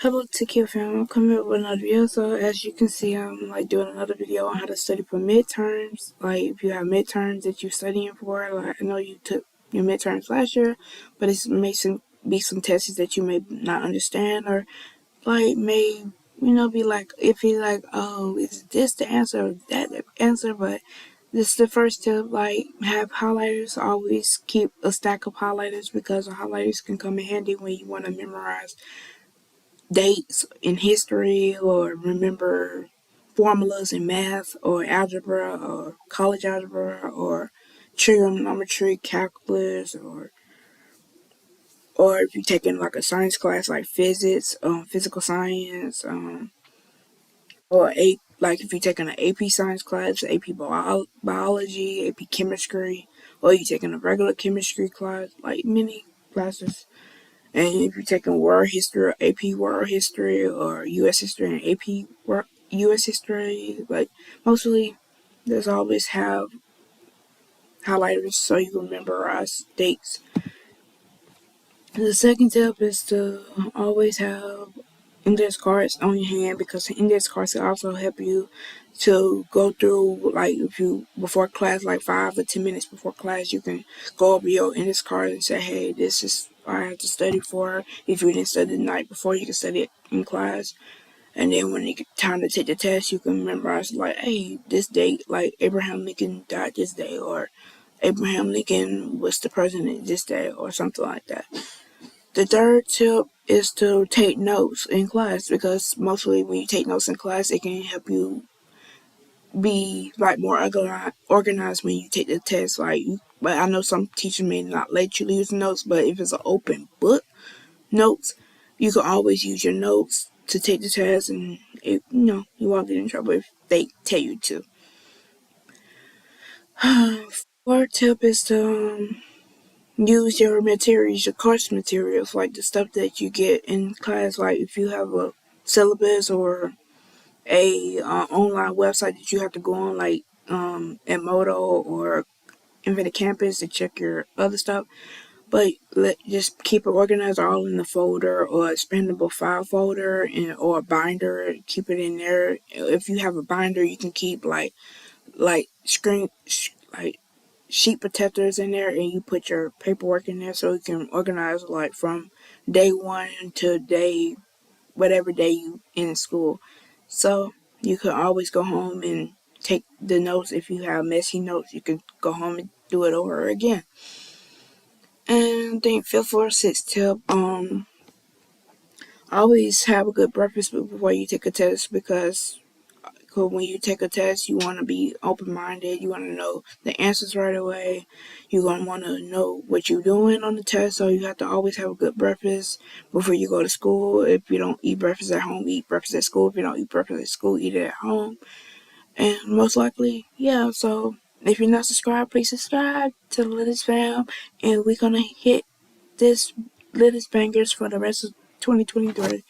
Hello TK fam, I'm coming up with another video. So as you can see, I'm doing another video on how to study for midterms. Like if you have midterms that you're studying for, like I know you took your midterms last year, but it may be some tests that you may not understand, or may be like iffy, like, oh, is this the answer or that the answer? But this is the first tip. Like, have highlighters. Always keep a stack of highlighters because the highlighters can come in handy when you want to memorize dates in history or remember formulas in math or algebra or college algebra or trigonometry, calculus, or if you're taking like a science class like physics, physical science, or like if you're taking an AP science class, AP biology, AP chemistry, or you're taking a regular chemistry class, like many classes. And if you're taking world history, AP world history, or US history and AP US history, like mostly there's always have highlighters so you can memorize dates. The second tip is to always have index cards on your hand because the index cards can also help you to go through, like if you before class, like 5 to 10 minutes before class, you can go over your index card and say, hey, this is what I have to study for. If you didn't study the night before, you can study it in class. And then when it get time to take the test, you can memorize, like, hey, this date, like Abraham Lincoln died this day, or Abraham Lincoln was the president this day, or something like that. The third tip is to take notes in class because mostly when you take notes in class, it can help you be like more organized when you take the test. But I know some teachers may not let you use notes, but if it's an open book notes, you can always use your notes to take the test, and you won't get in trouble if they tell you to. Fourth tip is to use your materials, your course materials, like the stuff that you get in class. Like if you have a syllabus or a online website that you have to go on, like Edmodo or Infinite Campus, to check your other stuff. But just keep it organized all in the folder or expandable file folder or a binder. Keep it in there. If you have a binder, you can keep like sheet protectors in there, and you put your paperwork in there so you can organize like from day one to whatever day you in school. So you can always go home and take the notes. If you have messy notes, you can go home and do it over again. And I think fifth or sixth tip, always have a good breakfast before you take a test because when you take a test, you want to be open-minded. You want to know the answers right away. You're going to want to know what you're doing on the test, so you have to always have a good breakfast before you go to school. If you don't eat breakfast at home, eat breakfast at school. If you don't eat breakfast at school, eat it at home. And most likely, yeah, so if you're not subscribed, please subscribe to the Latest Fam, and we're going to hit this latest bangers for the rest of 2023.